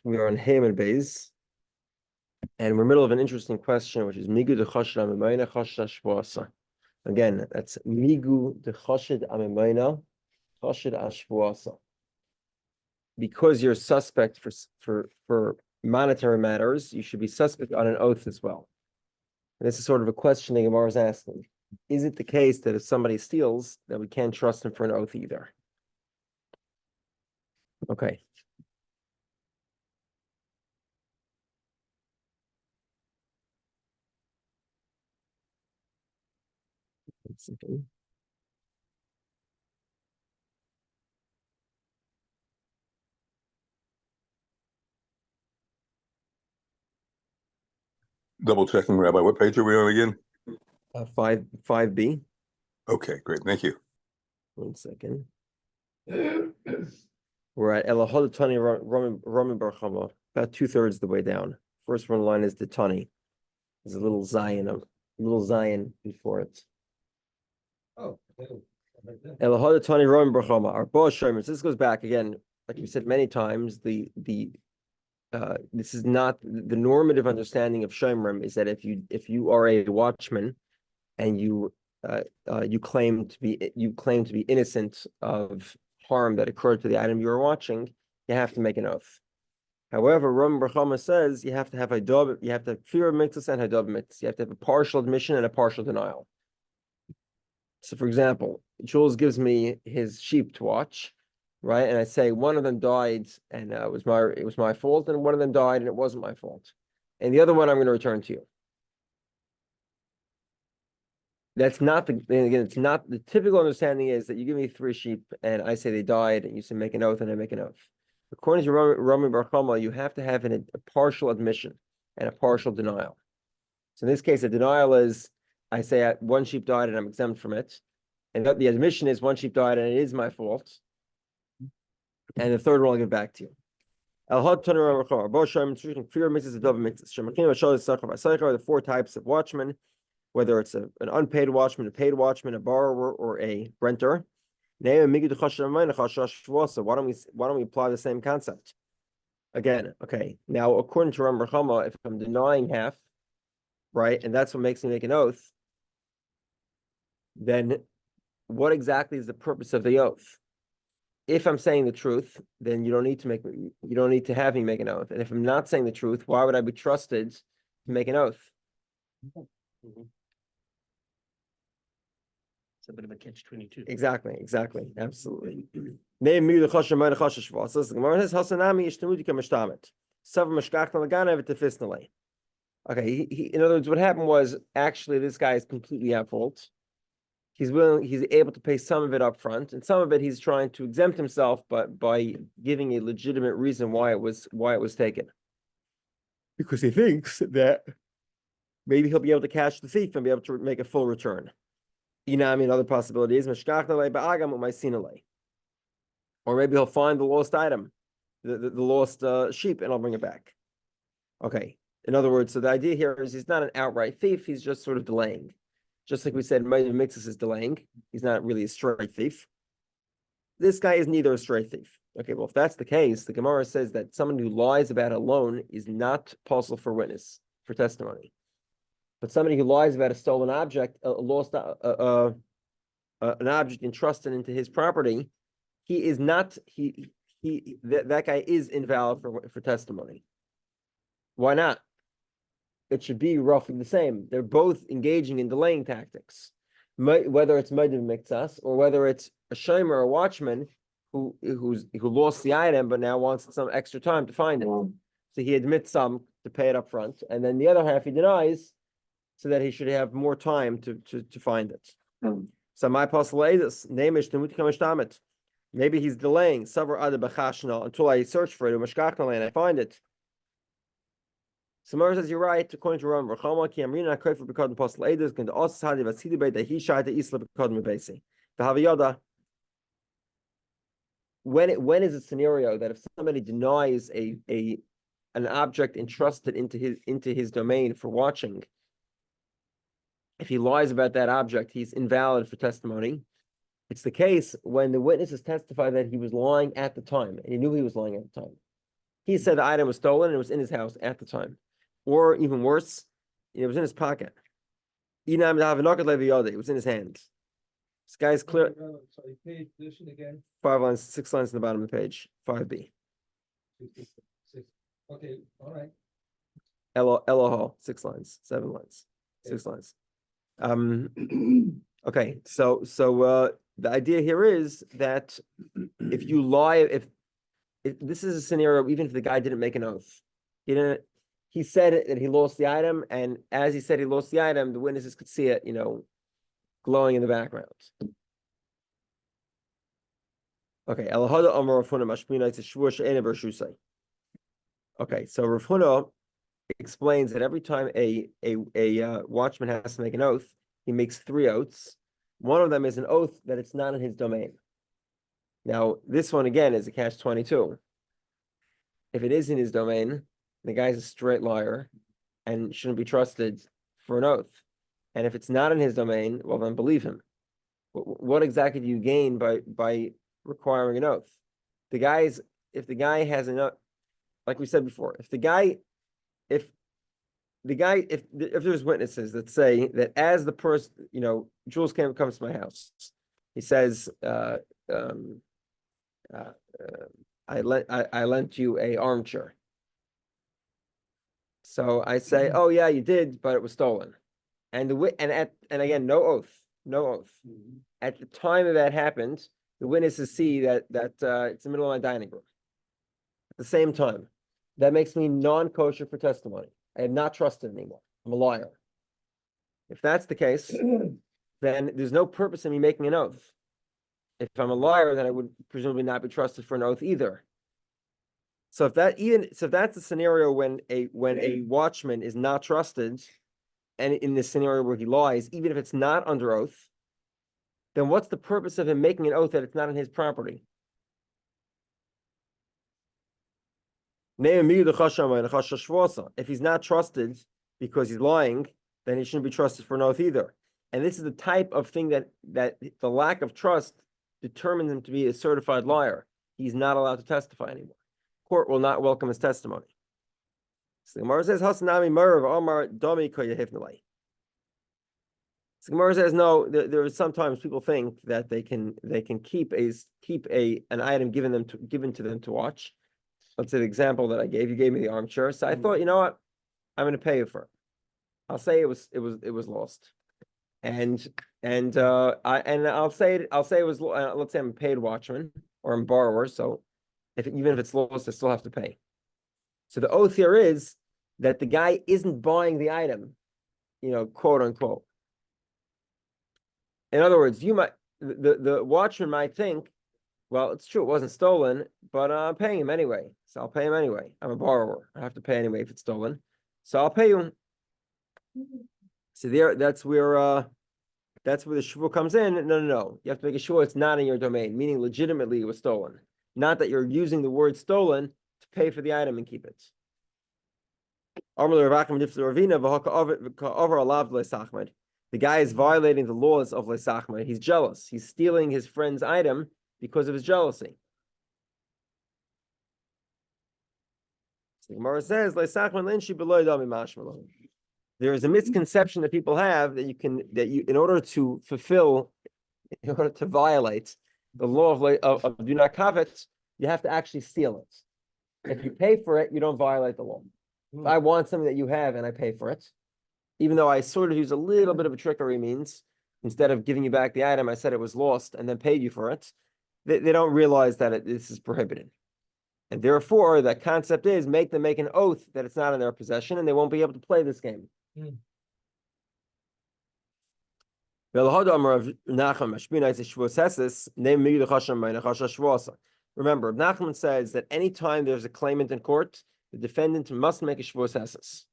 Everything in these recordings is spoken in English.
We are on Haman Bays, and we're in the middle of an interesting question, which is Migu de Chashid Amimayna Chashid Ashvuasa. Again, that's Migu de Chashid Amimayna Chashid Ashvuasa. Because you're suspect for monetary matters, you should be suspect on an oath as well. And this is sort of a question the Gemara is asking. Is it the case that if somebody steals, that we can't trust him for an oath either? Okay. Double checking, Rabbi. What page are we on again? 5B. Okay, great. Thank you. 1 second. We're at Elahod Tani Roman Barchama, about 2/3 of the way down. First one line is the Tani. There's a little Zion before it. Oh, Elahod Tani Roman Barchama. Our Boaz Shomers. This goes back again, like we said many times. This is not the normative understanding of Shomrim is that if you are a watchman and you claim to be innocent of harm that occurred to the item you were watching, you have to make an oath. However, Ram Barchama says you have to have fear of mitzvahs and hadab mitzvahs. You have to have a partial admission and a partial denial. So, for example, Jules gives me his sheep to watch, right? And I say one of them died and it was my fault, and one of them died and it wasn't my fault, and the other one I'm going to return to you. That's not it's not the typical understanding is that you give me 3 sheep and I say they died and you say make an oath and I make an oath. According to Rami Bar Chama, you have to have a partial admission and a partial denial. So in this case, a denial is I say 1 sheep died and I'm exempt from it, and the admission is 1 sheep died and it is my fault, and the third one I'll give back to you. The 4 types of watchmen, whether it's an unpaid watchman, a paid watchman, a borrower, or a renter. Why don't we apply the same concept? Again, okay. Now, according to Ram Chama, if I'm denying half, right, and that's what makes me make an oath, then what exactly is the purpose of the oath? If I'm saying the truth, then you don't need to have me make an oath. And if I'm not saying the truth, why would I be trusted to make an oath? It's a bit of a catch-22. Exactly, absolutely. Okay, in other words, what happened was actually this guy is completely at fault. He's able to pay some of it up front, and some of it he's trying to exempt himself, but by giving a legitimate reason why it was taken. Because he thinks that maybe he'll be able to catch the thief and be able to make a full return. Another possibility is or maybe he'll find the lost item, the lost sheep, and I'll bring it back. Okay. In other words, so the idea here is he's not an outright thief, he's just sort of delaying. Just like we said, Mixus is delaying. He's not really a stray thief. This guy is neither a stray thief. Okay, well, if that's the case, the Gemara says that someone who lies about a loan is not possible for witness, for testimony. But somebody who lies about a stolen object, an object entrusted into his property, that guy is invalid for testimony. Why not? It should be roughly the same. They're both engaging in delaying tactics, whether it's bavametzia or whether it's a shomer, a watchman who lost the item but now wants some extra time to find it. So he admits some to pay it up front, and then the other half he denies, so that he should have more time to find it. So my postulatus, maybe he's delaying until I search for it and I find it. Samar says you're right. According to Ram Rachama, ki amrina kofer b'kodem posel edus can also hadi vatzidi beit that he shaita isla b'kodem b'beisi. The Haviyada. When is a scenario that if somebody denies an object entrusted into his domain for watching, if he lies about that object, he's invalid for testimony. It's the case when the witnesses testify that he was lying at the time, and he knew he was lying at the time. He said the item was stolen and it was in his house at the time. Or even worse, it was in his pocket. It was in his hand. This guy's clear. Sorry, page position again. 5 lines, 6 lines in the bottom of the page. 5B. 6. Okay, all right. Elohol, 6 lines, 7 lines, 6 lines. Okay, so the idea here is that if you lie, if this is a scenario, even if the guy didn't make an oath, he said that he lost the item, and as he said he lost the item, the witnesses could see it, glowing in the background. Okay, okay, so Rav Huna explains that every time a watchman has to make an oath, he makes 3 oaths. One of them is an oath that it's not in his domain. Now, this one again is a catch-22. If it is in his domain, the guy's a straight liar and shouldn't be trusted for an oath. And if it's not in his domain, well, then believe him. What exactly do you gain by requiring an oath? If the guy has an oath, like we said before, if there's witnesses that say that as the person, Jules comes to my house, he says, I lent you a armchair. So I say, oh yeah, you did, but it was stolen. And again, no oath. At the time that happened, the witnesses see that it's in the middle of my dining room. At the same time, that makes me non-kosher for testimony. I am not trusted anymore. I'm a liar. If that's the case, then there's no purpose in me making an oath. If I'm a liar, then I would presumably not be trusted for an oath either. So if that's the scenario when a watchman is not trusted, and in this scenario where he lies, even if it's not under oath, then what's the purpose of him making an oath that it's not in his property? If he's not trusted because he's lying, then he shouldn't be trusted for an oath either. And this is the type of thing that the lack of trust determines him to be a certified liar. He's not allowed to testify anymore. Court will not welcome his testimony. So the Gemara says, "Hasanami Marav Omar Domi Koyehifnalei." So the Gemara says, no. There is sometimes people think that they can keep an item given to them to watch. Let's say the example that I gave. You gave me the armchair, so I thought, you know what, I'm going to pay you for it. I'll say it was lost, and I'll say it was. Let's say I'm a paid watchman or I'm a borrower, so even if it's lost, I still have to pay. So the oath here is that the guy isn't buying the item, quote unquote. In other words, the watchman might think, well, it's true, it wasn't stolen, but I'm paying him anyway. So I'll pay him anyway. I'm a borrower. I have to pay anyway if it's stolen. So I'll pay you. So that's where the shvua comes in. No. You have to make sure it's not in your domain, meaning legitimately it was stolen. Not that you're using the word stolen to pay for the item and keep it. The guy is violating the laws of Leisachmed. He's jealous. He's stealing his friend's item because of his jealousy. So the Gemara says, there is a misconception that people have that in order to violate the law of do not covet, you have to actually steal it. If you pay for it, you don't violate the law. If I want something that you have and I pay for it, even though I sort of use a little bit of a trickery means, instead of giving you back the item, I said it was lost and then paid you for it, they don't realize that this is prohibited. And therefore, the concept is make them make an oath that it's not in their possession and they won't be able to play this game. Remember, Nachman says that anytime there's a claimant in court, the defendant must make a shvuas heses.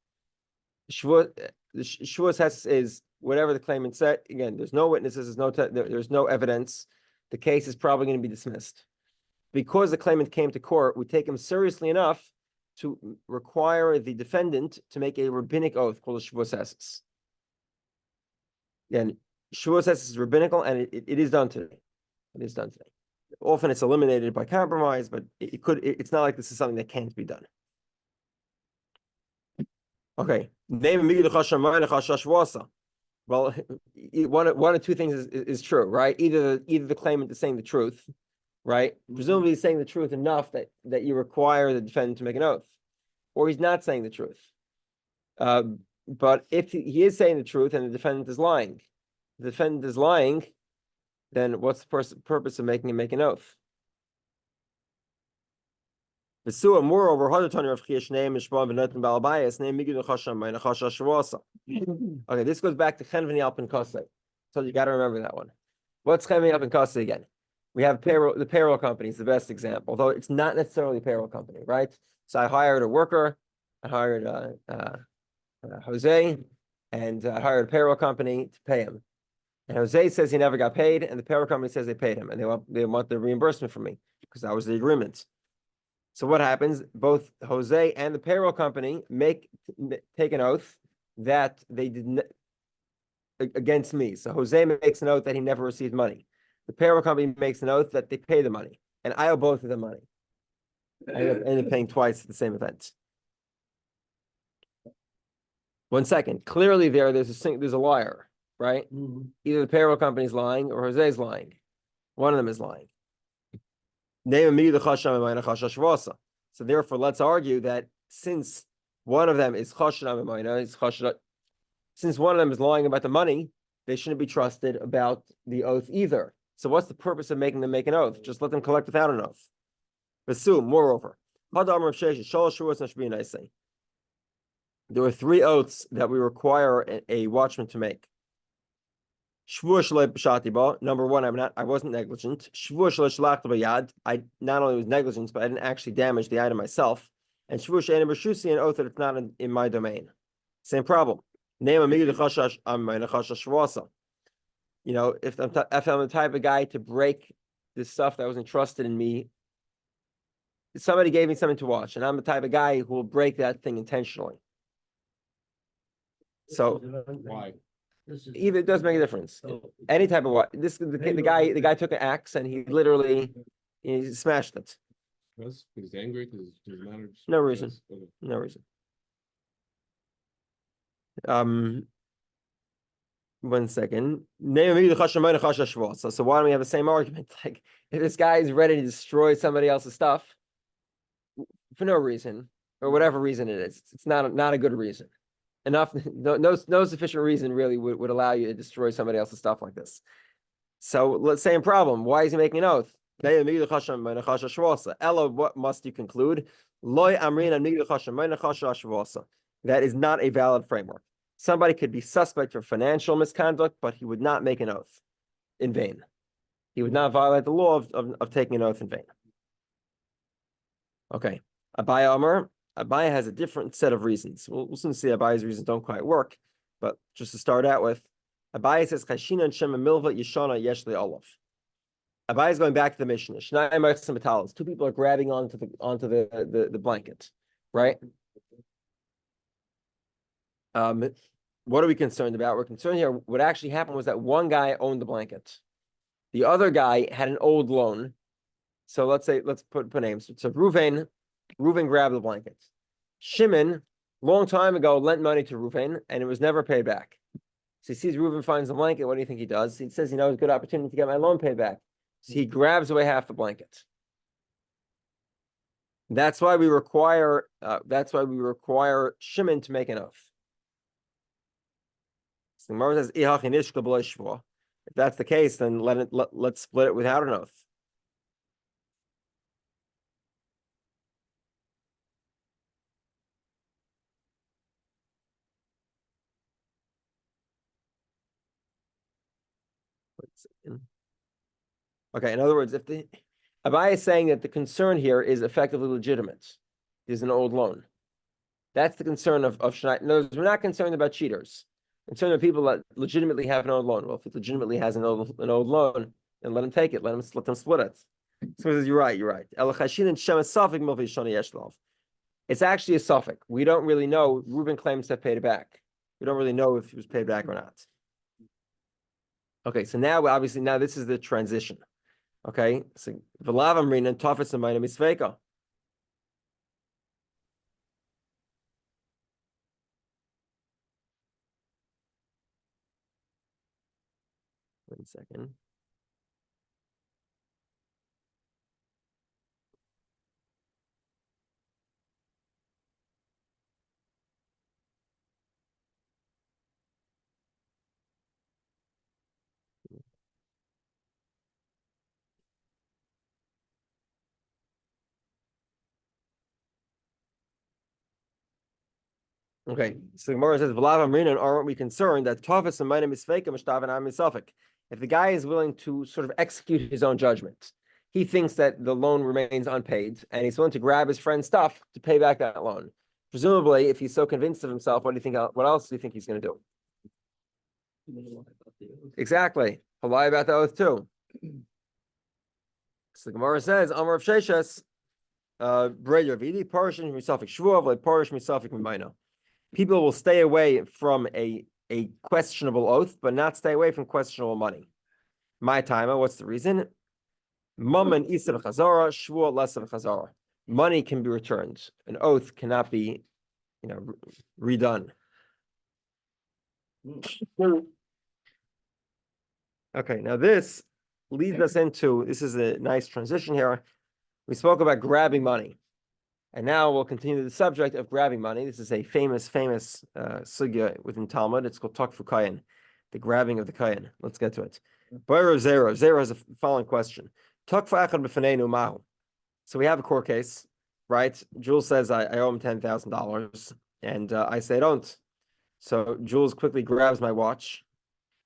The shvuas heses is whatever the claimant said. Again, there's no witnesses, there's no evidence. The case is probably going to be dismissed. Because the claimant came to court, we take him seriously enough to require the defendant to make a rabbinic oath called a shvuas heses. Again, shvuas heses is rabbinical, and it is done today. It is done today. Often it's eliminated by compromise, but it's not like this is something that can't be done. Okay. Well, one of two things is true, right? Either the claimant is saying the truth, right? Presumably he's saying the truth enough that you require the defendant to make an oath, or he's not saying the truth. But if he is saying the truth and the defendant is lying, then what's the purpose of making him make an oath? Moreover, okay, this goes back to Chenveni Alpin Kosei. So you got to remember that one. What's Chenveni Alpin Kosei again? We have the payroll company is the best example, although it's not necessarily a payroll company, right? So I hired a worker, I hired Jose, and I hired a payroll company to pay him. And Jose says he never got paid, and the payroll company says they paid him, and they want the reimbursement from me because that was the agreement. So what happens? Both Jose and the payroll company take an oath that they did not against me. So Jose makes an oath that he never received money. The payroll company makes an oath that they pay the money, and I owe both of them money. I end up paying twice at the same event. 1 second. Clearly, there's a liar, right? Either the payroll company is lying or Jose's lying. One of them is lying. So therefore, let's argue that since one of them is since one of them is lying about the money, they shouldn't be trusted about the oath either. So what's the purpose of making them make an oath? Just let them collect without an oath. Moreover, there were 3 oaths that we require a watchman to make. Number 1, I wasn't negligent. I not only was negligent, but I didn't actually damage the item myself. And an oath that it's not in my domain. Same problem. You know, if I'm the type of guy to break this stuff that was entrusted in me, somebody gave me something to watch, and I'm the type of guy who will break that thing intentionally. So Why? either it does make a difference. Any type of what the guy took an axe and he literally smashed it. Because he's angry. Because No reason. No reason. 1 second. So why don't we have the same argument? Like if this guy is ready to destroy somebody else's stuff for no reason or whatever reason it is, it's not a good reason. Enough, no sufficient reason really would allow you to destroy somebody else's stuff like this. So let's say in problem. Why is he making an oath? Ella, what must you conclude? That is not a valid framework. Somebody could be suspect for financial misconduct, but he would not make an oath in vain. He would not violate the law of taking an oath in vain. Okay. Abaya Amar. Abaya has a different set of reasons. We'll soon see Abaya's reasons don't quite work, but just to start out with, Abaya says, Chashina and Shema Milva Yeshana Yeshle Olaf. Abaya is going back to the Mishnah. 2 people are grabbing onto the blanket, right? What are we concerned about? We're concerned here. What actually happened was that one guy owned the blanket. The other guy had an old loan. So let's put names. So Reuven grabbed the blanket. Shimon, long time ago, lent money to Reuven, and it was never paid back. So he sees Reuven finds the blanket. What do you think he does? He says, it's a good opportunity to get my loan paid back. So he grabs away half the blanket. That's why we require Shimon to make an oath. So the Gemara says, if that's the case, then let's split it without an oath. Okay, in other words, if Abaya is saying that the concern here is effectively legitimate, is an old loan. That's the concern of Shnai. In other words, we're not concerned about cheaters. We're concerned about people that legitimately have an old loan. Well, if it legitimately has an old loan, then let him take it. Let them split it. So he says, you're right. It's actually a suffix. We don't really know. Reuben claims to have paid it back. We don't really know if he was paid back or not. Okay, so now this is the transition. Okay, so v'lav amrinan tafis amayna misveika. One second. Okay, so Gemara says, "V'lav amrinan, aren't we concerned that tafis amayna misveika mishtav and misafik?" If the guy is willing to sort of execute his own judgment, he thinks that the loan remains unpaid, and he's willing to grab his friend's stuff to pay back that loan. Presumably, if he's so convinced of himself, what do you think? What else do you think he's going to do? Exactly. He'll lie about the oath too. So the Gemara says, "Amar of Sheshes, Breder Vidi, Parish Misafik Shvuav, like Parish Misafik Mimayna." People will stay away from a questionable oath, but not stay away from questionable money. My timer, what's the reason? Mammon Isa Chazara, Shvuah less of Chazara. Money can be returned. An oath cannot be, redone. Okay, now this leads us into, this is a nice transition here. We spoke about grabbing money. And now we'll continue the subject of grabbing money. This is a famous sugya within Talmud. It's called Takfu Kayin, the grabbing of the Kayin. Let's get to it. Boiro Zero. Zero has a following question. Takfu Echad B'Fanenu Mahu. So we have a court case, right? Jules says I owe him $10,000, and I say I don't. So Jules quickly grabs my watch,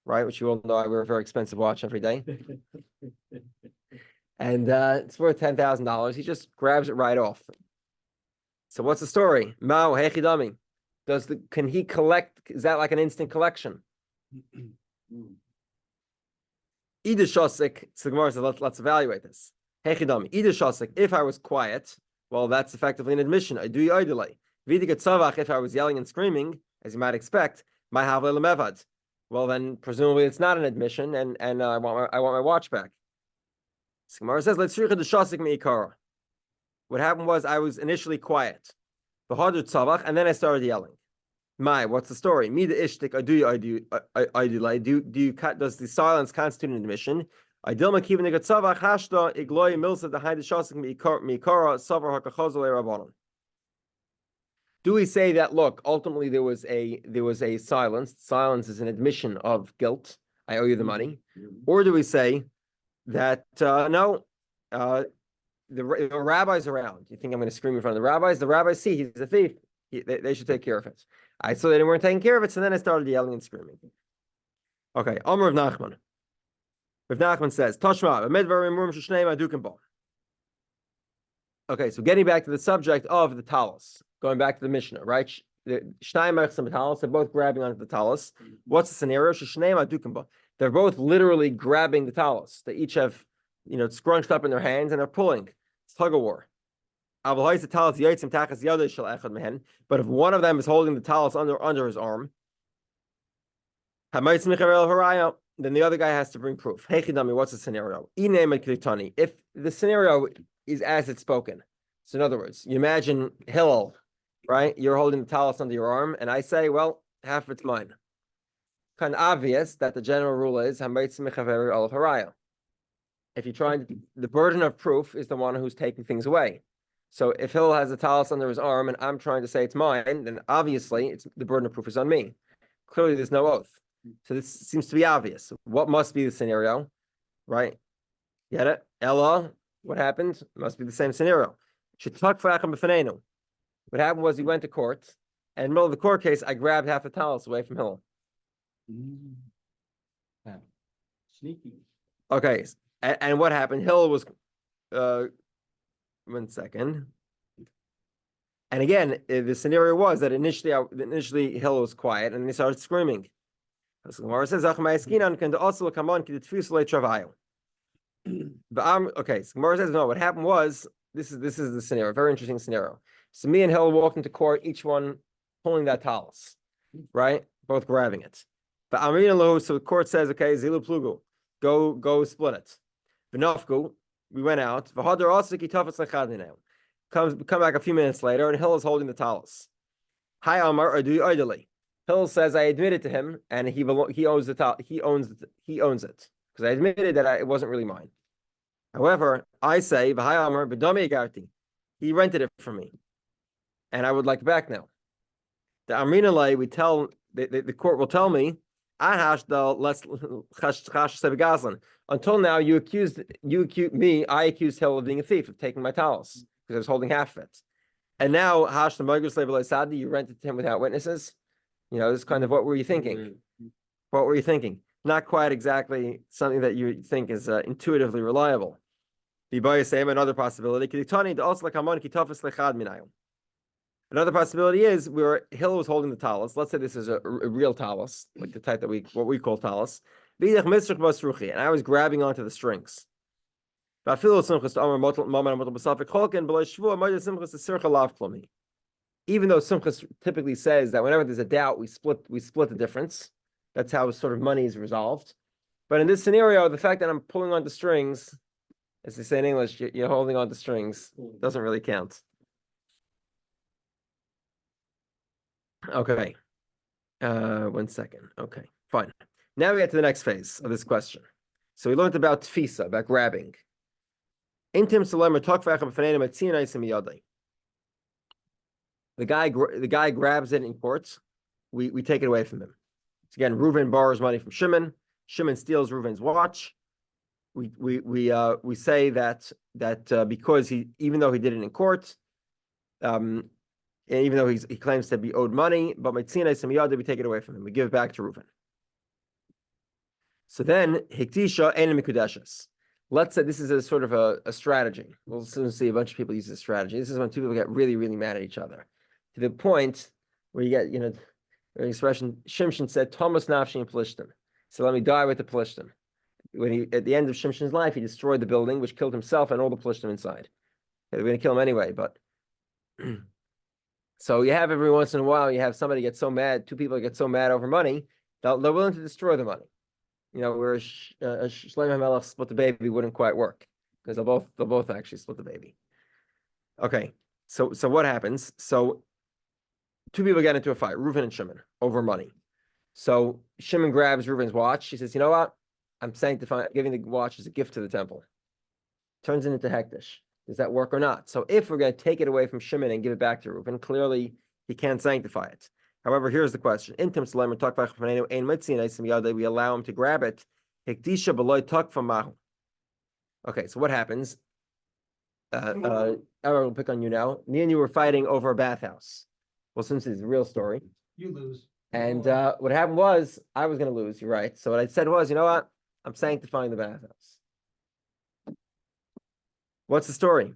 right? Which you all know I wear a very expensive watch every day. And it's worth $10,000. He just grabs it right off. So what's the story? Mao hechidami. Can he collect? Is that like an instant collection? Ida shosik. So the Gemara says, let's evaluate this. Hechidami. Ida shosik. If I was quiet, well, that's effectively an admission. I do idolate. Vidigat savach. If I was yelling and screaming, as you might expect, my havle lemevad. Well, then presumably it's not an admission, and I want my watch back. So Gemara says, let's shricha the shosik meikara. What happened was I was initially quiet, and then I started yelling. What's the story? Does the silence constitute an admission? Do we say that, look, ultimately there was a silence. Silence is an admission of guilt. I owe you the money. Or do we say that no, the rabbi's around. You think I'm going to scream in front of the rabbis? The rabbis see he's a thief. They should take care of it. I saw they weren't taking care of it, so then I started yelling and screaming. Okay, Amr of Nachman. Rav Nachman says, Tashma, okay, so getting back to the subject of the talis, going back to the Mishnah, right? The Shnei and talis are both grabbing onto the talis. What's the scenario? They're both literally grabbing the talis. They each have, it's scrunched up in their hands and they're pulling. It's tug of war. But if one of them is holding the talis under his arm, then the other guy has to bring proof. What's the scenario? If the scenario is as it's spoken, so in other words, you imagine Hillel, right? You're holding the talis under your arm, and I say, well, half of it's mine. Kind of obvious that the general rule is if you're trying the burden of proof is the one who's taking things away. So if Hillel has a talis under his arm and I'm trying to say it's mine, then obviously the burden of proof is on me. Clearly there's no oath. So this seems to be obvious. What must be the scenario, right? Get it? Ella, what happened? It must be the same scenario. What happened was he went to court, and in the middle of the court case, I grabbed half the talis away from Hillel. Sneaky. Okay, and what happened? Hillel was, 1 second. And again, the scenario was that initially Hillel was quiet, and then he started screaming. So Gemara says, okay, so Gemara says, no, what happened was, this is the scenario, very interesting scenario. So me and Hillel walked into court, each one pulling that talis, right? Both grabbing it. But so the court says, okay, Zilu Plugu, go split it. V'nafku, we went out. V'hadar also kitafas lechad minayim. Come back a few minutes later, and Hill is holding the talis. Hi Amar Adu Idly. Hill says, I admitted to him, and he owns the he owns it because I admitted that it wasn't really mine. However, I say, V'hai Amar B'dami Garti. He rented it from me, and I would like it back now. The Amrina lay, we tell the court will tell me, until now you accused me, I accused Hill of being a thief, of taking my talis because I was holding half of it. And now Hash the Margus Label Sadi, you rented to him without witnesses. You know, this is kind of what were you thinking? What were you thinking? Not quite exactly something that you think is intuitively reliable. Another possibility. Another possibility is Hill was holding the talis. Let's say this is a real talis, like the type that what we call talis. And I was grabbing onto the strings. Even though Simchas typically says that whenever there's a doubt, we split the difference. That's how sort of money is resolved. But in this scenario, the fact that I'm pulling on the strings, as they say in English, you're holding on to strings, doesn't really count. Okay. 1 second. Okay, fine. Now we get to the next phase of this question. So we learned about tfisa, about grabbing. The guy grabs it in court. We take it away from him. So again, Reuven borrows money from Shimon. Shimon steals Reuven's watch. We say that because even though he did it in court, and even though he claims to be owed money, but we take it away from him. We give it back to Reuven. So then hiktisha and mikudeshes. Let's say this is a sort of a strategy. We'll soon see a bunch of people use this strategy. This is when two people get really, really mad at each other, to the point where you get, the expression, Shimshon said, Thomas Nafshi and Plishtim. So let me die with the Plishtim. When at the end of Shimshon's life, he destroyed the building, which killed himself and all the Plishtim inside. They're going to kill him anyway, but... So you have every once in a while, you have somebody get so mad, two people get so mad over money, they're willing to destroy the money. Where a Shlomo HaMelech split the baby wouldn't quite work because they'll both actually split the baby. Okay, so what happens? So two people get into a fight, Reuven and Shimon, over money. So Shimon grabs Reuven's watch. He says, "You know what? I'm giving the watch as a gift to the temple." Turns it into hektish. Does that work or not? So if we're going to take it away from Shimon and give it back to Reuven, clearly he can't sanctify it. However, here's the question. We allow him to grab it. Okay, so what happens? I'll pick on you now. Me and you were fighting over a bathhouse. Well, since it's a real story. You lose. And what happened was, I was going to lose, you're right. So what I said was, you know what? I'm sanctifying the bathhouse. What's the story?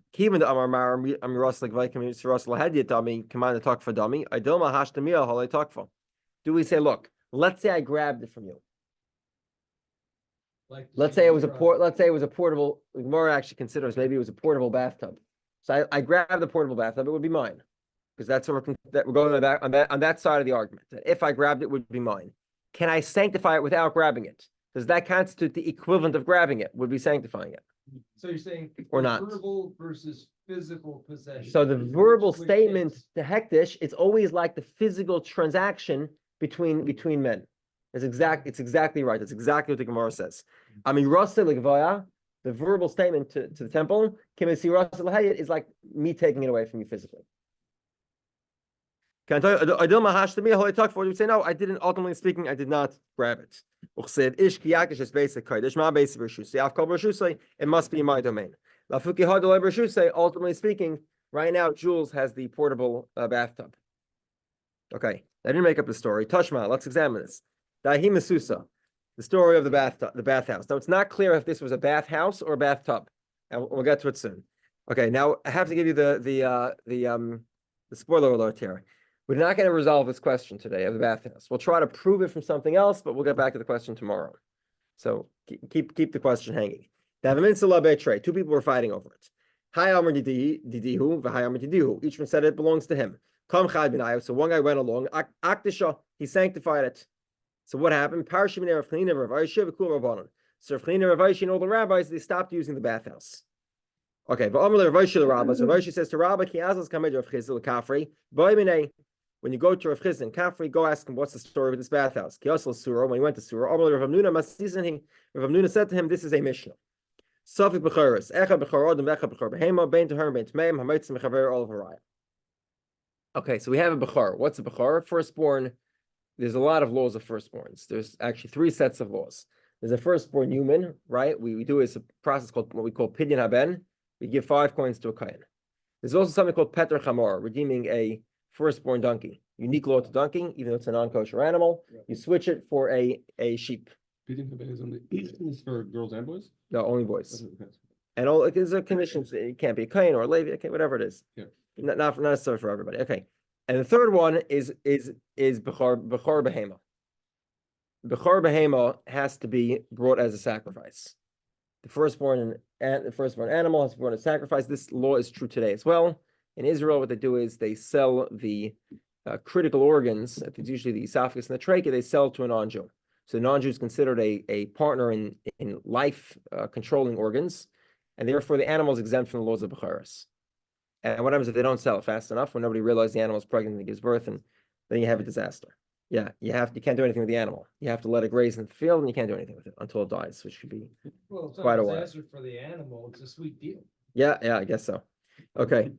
Do we say, look, let's say I grabbed it from you. Let's say it was a portable. Gmara actually considers maybe it was a portable bathtub. So I grabbed the portable bathtub, it would be mine, because that's what we're going on that side of the argument. That if I grabbed it, it would be mine. Can I sanctify it without grabbing it? Does that constitute the equivalent of grabbing it? Would be sanctifying it? So you're saying or not verbal versus physical possession. So the verbal statement to hektish, it's always like the physical transaction between men. It's exactly right. That's exactly what the Gemara says. The verbal statement to the temple, is like me taking it away from you physically. Would you say, no, I didn't, ultimately speaking, I did not grab it. It must be in my domain. Ultimately speaking, right now, Jules has the portable bathtub. Okay, I didn't make up the story. Tashma, let's examine this. The story of the bathhouse. Now, it's not clear if this was a bathhouse or a bathtub, and we'll get to it soon. Okay, now I have to give you the spoiler alert here. We're not going to resolve this question today of the bathhouse. We'll try to prove it from something else, but we'll get back to the question tomorrow. So keep the question hanging. Two people were fighting over it. Each one said it belongs to him. So one guy went along. He sanctified it. So what happened? So Rav Chanina, Rav Ashi, and all the rabbis, they stopped using the bathhouse. Okay, but Rav Ashi, the rabbis, Rav Ashi says to Rabbi, Ki azaz kamed Rav Chizda Kafri, when you go to Rav Chizda and Kafri, go ask him what's the story with this bathhouse. Ki asal surah, when he went to surah, Rav Hamnuna said to him, this is a Mishnah. Safik b'charis, echad b'char adam, echad b'char behema, bein teharim, bein tmeim, hametzim mechaver all of haraya. Okay, so we have a b'char. What's a b'char? Firstborn. There's a lot of laws of firstborns. There's actually 3 sets of laws. There's a firstborn human, right? We do is a process called what we call pidyon haben. We give 5 coins to a kohen. There's also something called peter chamor, redeeming a firstborn donkey. Unique law to donkey, even though it's a non-kosher animal. You switch it for a sheep. Bidding is only is for girls and boys? No, only boys. Okay. And all it is a condition. It can't be a kohen or a levi, okay, whatever it is. Yeah. Not necessarily for everybody. Okay. And the third one is bechar behema. Bechar behema has to be brought as a sacrifice. The firstborn animal has to be brought as a sacrifice. This law is true today as well. In Israel, what they do is they sell the critical organs. It's usually the esophagus and the trachea. They sell to a non-Jew. So the non-Jew is considered a partner in life controlling organs, and therefore the animal is exempt from the laws of Becharis. And what happens if they don't sell it fast enough, when nobody realizes the animal is pregnant and gives birth, and then you have a disaster. Yeah, you can't do anything with the animal. You have to let it graze in the field, and you can't do anything with it until it dies, which could be Well, it's quite not a a while. disaster for the animal, it's a sweet deal. Yeah, I guess so. Okay.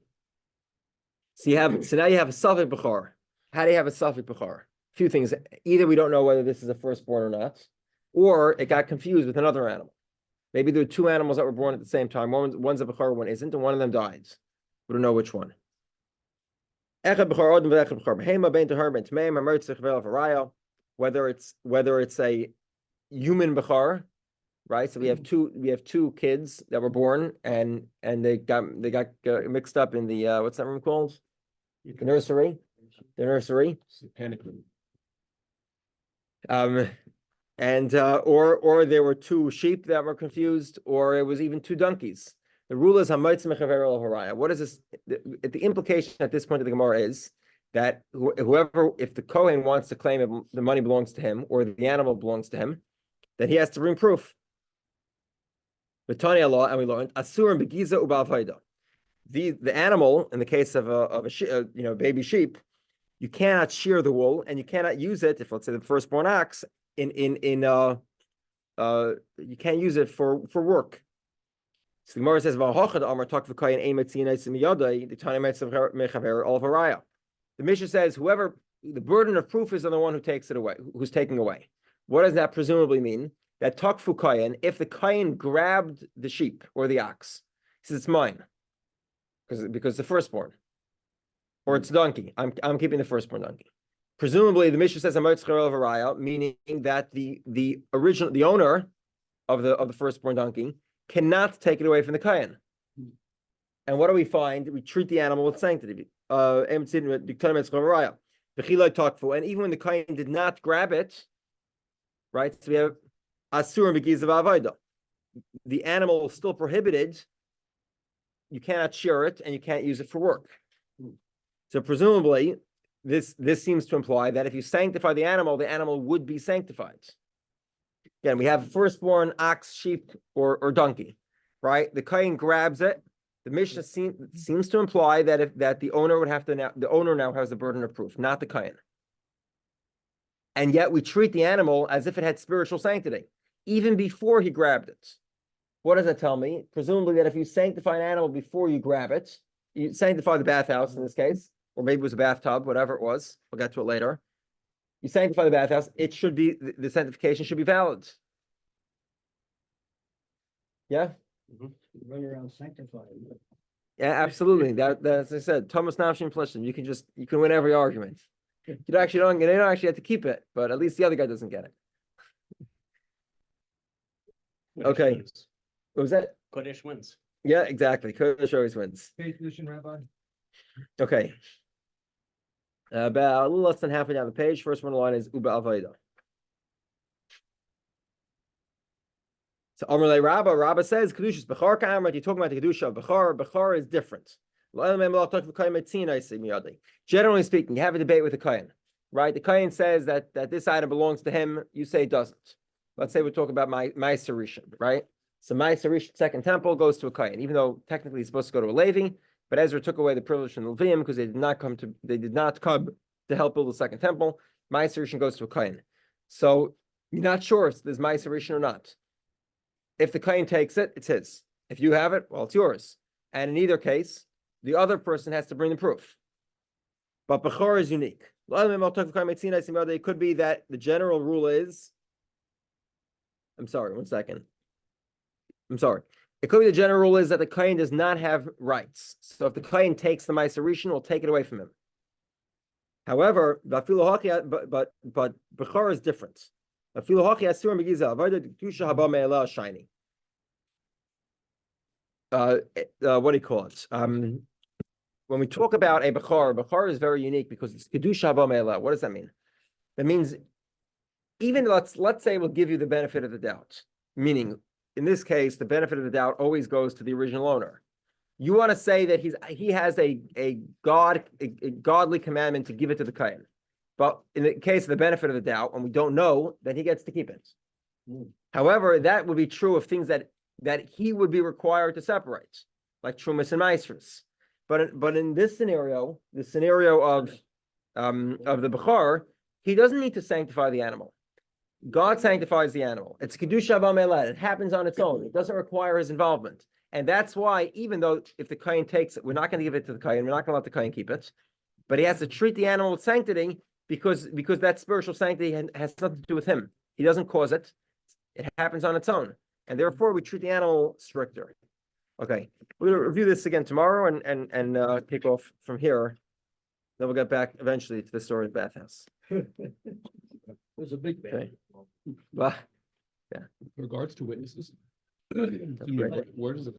So now you have a Safek Bechar. How do you have a Safek Bechar? Few things. Either we don't know whether this is a firstborn or not, or it got confused with another animal. Maybe there were 2 animals that were born at the same time. One's a Bechar, one isn't, and one of them died. We don't know which one. Whether it's a human Bechar, right? So we have two kids that were born and they got mixed up in the what's that room called? The nursery. The nursery. Panic room. And or there were 2 sheep that were confused, or it was even 2 donkeys. The rule is hamotzim mechaver al haraya. What is this? The implication at this point of the Gemara is that whoever, if the Kohen wants to claim the money belongs to him or the animal belongs to him, then he has to bring proof. B'tani Allah, and we learned asur and begiza uba'avayda. The animal, in the case of a baby sheep, you cannot shear the wool and you cannot use it. If let's say the firstborn ox you can't use it for work. So the Gemara says, the Mishnah says, whoever the burden of proof is on the one who takes it away, who's taking away. What does that presumably mean? That takfu kayin, if the kayin grabbed the sheep or the ox, he says it's mine, because the firstborn, or it's donkey. I'm keeping the firstborn donkey. Presumably, the Mishnah says meaning that the owner of the firstborn donkey cannot take it away from the kayin. And what do we find? We treat the animal with sanctity. And even when the kayin did not grab it, right? So we have asur and begiz of avayda. The animal is still prohibited. You cannot shear it, and you can't use it for work. So presumably, this seems to imply that if you sanctify the animal would be sanctified. Again, we have firstborn ox, sheep, or donkey, right? The kayin grabs it. The Mishnah seems to imply that the owner would have to the owner now has the burden of proof, not the kayin. And yet we treat the animal as if it had spiritual sanctity, even before he grabbed it. What does that tell me? Presumably that if you sanctify an animal before you grab it, you sanctify the bathhouse in this case, or maybe it was a bathtub, whatever it was. We'll get to it later. You sanctify the bathhouse, it should be, the sanctification should be valid. Yeah? Run around sanctifying. Yeah, absolutely. That's as I said, Thomas Nafshin Plishim. You can win every argument. You don't actually have to keep it, but at least the other guy doesn't get it. Okay. What was that? Kodesh wins. Yeah, exactly. Kodesh always wins. Pay attention, Rabbi. Okay. About a little less than halfway down the page. First one on the line is Uba Avayda. So Amrle Rabba says Kedushas Bechar Kamra. You're talking about the Kedusha of Bechar. Bechar is different. Generally speaking, you have a debate with the Kohen, right? The Kohen says that this item belongs to him. You say it doesn't. let's say we talk about Ma'aser Rishon, right? So Ma'aser Rishon, second temple, goes to a Kohen, even though technically he's supposed to go to a Levi, but Ezra took away the privilege from the Leviim because they did not come to help build the second temple. Ma'aser Rishon goes to a Kohen. So you're not sure if there's Ma'aser Rishon or not. If the Kohen takes it, it's his. If you have it, well, it's yours. And in either case, the other person has to bring the proof. But Bechor is unique. It could be that the general rule is, I'm sorry, 1 second. I'm sorry. It could be the general rule is that the Kohen does not have rights. So if the Kohen takes the Ma'aser Rishon, we'll take it away from him. However, but Bechor is different. What do you call it? When we talk about a Bechor is very unique because it's Kedusha Haba Me'ela. What does that mean? That means even let's say we'll give you the benefit of the doubt. Meaning, in this case, the benefit of the doubt always goes to the original owner. You want to say that he has a godly commandment to give it to the Kohen. But in the case of the benefit of the doubt, when we don't know, then he gets to keep it. However, that would be true of things that he would be required to separate, like Trumas and Maestros. But in this scenario, the scenario of the Bechor, he doesn't need to sanctify the animal. God sanctifies the animal. It's Kedusha Haba Me'ela. It happens on its own. It doesn't require his involvement. And that's why, even though if the Kohen takes it, we're not going to give it to the Kohen. We're not going to let the Kohen keep it. But he has to treat the animal with sanctity because that spiritual sanctity has nothing to do with him. He doesn't cause it. It happens on its own. And therefore, we treat the animal stricter. Okay. We're going to review this again tomorrow and kick off from here. Then we'll get back eventually to the story of the bathhouse. There's a big bang. Okay. Well, Regards to witnesses. great. Where does it